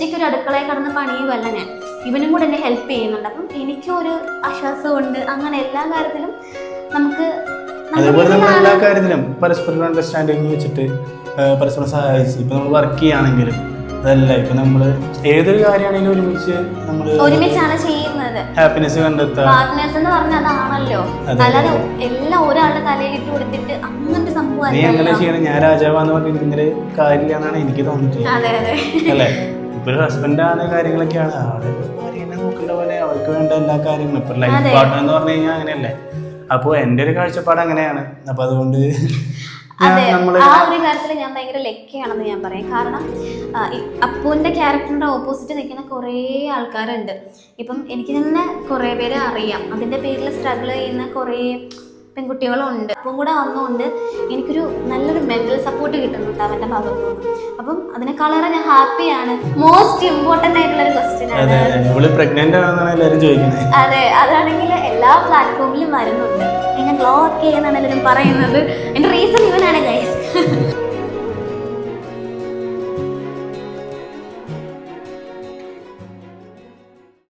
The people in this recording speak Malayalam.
ഒറ്റയ്ക്ക് ഒരു അടുക്കളയിൽ കടന്ന് പണിയുമല്ല ഞാൻ, ഇവനും കൂടെ എന്നെ ഹെൽപ്പ് ചെയ്യുന്നുണ്ട്. അപ്പം എനിക്കും ഒരു ആശ്വാസമുണ്ട്. അങ്ങനെ എല്ലാ കാര്യത്തിലും നമുക്ക് അതേപോലെ നമ്മൾ എല്ലാ കാര്യത്തിലും പരസ്പരം അണ്ടർസ്റ്റാൻഡിങ് വെച്ചിട്ട് പരസ്പരം സഹായിച്ച് ഇപ്പൊ നമ്മൾ വർക്ക് ചെയ്യുകയാണെങ്കിലും അതല്ല, ഇപ്പൊ നമ്മള് ഏതൊരു കാര്യമാണെങ്കിലും ഒരുമിച്ചാണ് ചെയ്യുന്നത്. ഹാപ്പിനെസ് കണ്ടെത്താം. പാർട്ട്നേഴ്സ് എന്ന് പറഞ്ഞാൽ അതാണല്ലോ, അല്ലാതെ എല്ലാം ഒരാളുടെ തലയിലിട്ട് കൊടുത്തിട്ട് അങ്ങനത്തെ സംഭവം നീ എങ്ങനെ ചെയ്യണം, ഞാൻ രാജാവാന്ന് പറഞ്ഞിരിക്കുന്നൊരു കാര്യമില്ല എന്നാണ് എനിക്ക് തോന്നിയിട്ടുള്ളത്. അല്ലെ, ഇപ്പൊ ഒരു ഹസ്ബൻഡാണ് കാര്യങ്ങളൊക്കെയാണ് ആള് ഭാര്യനെ നോക്കേണ്ട പോലെ അവർക്ക് വേണ്ട എല്ലാ കാര്യങ്ങളും. ഇപ്പൊ ലൈഫ് പാർട്ട്ണർ എന്ന് പറഞ്ഞു കഴിഞ്ഞാൽ അങ്ങനെയല്ലേ. അപ്പൊ എന്റെ ഒരു കാഴ്ചപ്പാട് അങ്ങനെയാണ്. അപ്പൊ അതുകൊണ്ട് അതെ, ആ ഒരു കാര്യത്തിൽ ഞാൻ ഭയങ്കര ലക്കിയാണെന്ന് ഞാൻ പറയും. കാരണം അപ്പുവിൻ്റെ ക്യാരക്ടറിൻ്റെ ഓപ്പോസിറ്റ് നിൽക്കുന്ന കുറേ ആൾക്കാരുണ്ട്. ഇപ്പം എനിക്ക് തന്നെ കുറേ പേരെ അറിയാം. അതിൻ്റെ പേരിൽ സ്ട്രഗിൾ ചെയ്യുന്ന കുറേ പെൺകുട്ടികളുണ്ട്. അപ്പം കൂടെ വന്നുകൊണ്ട് എനിക്കൊരു നല്ലൊരു മെൻ്റൽ സപ്പോർട്ട് കിട്ടുന്നുണ്ട് അവൻ്റെ ഭാഗത്തു നിന്ന്. അപ്പം അതിനേക്കാളേറെ ഞാൻ ഹാപ്പിയാണ്. മോസ്റ്റ് ഇമ്പോർട്ടൻ്റ് ആയിട്ടുള്ളൊരു ക്വസ്റ്റ്യൻ ആണ്. അതെ, അതാണെങ്കിൽ എല്ലാ പ്ലാറ്റ്ഫോമിലും വരുന്നുണ്ട്. ഞാൻ ഗ്ലോ ഒക്കെ ചെയ്യുന്നതാണ് എല്ലാവരും പറയുന്നത്. എൻ്റെ റീസൺ ഇവനാണ്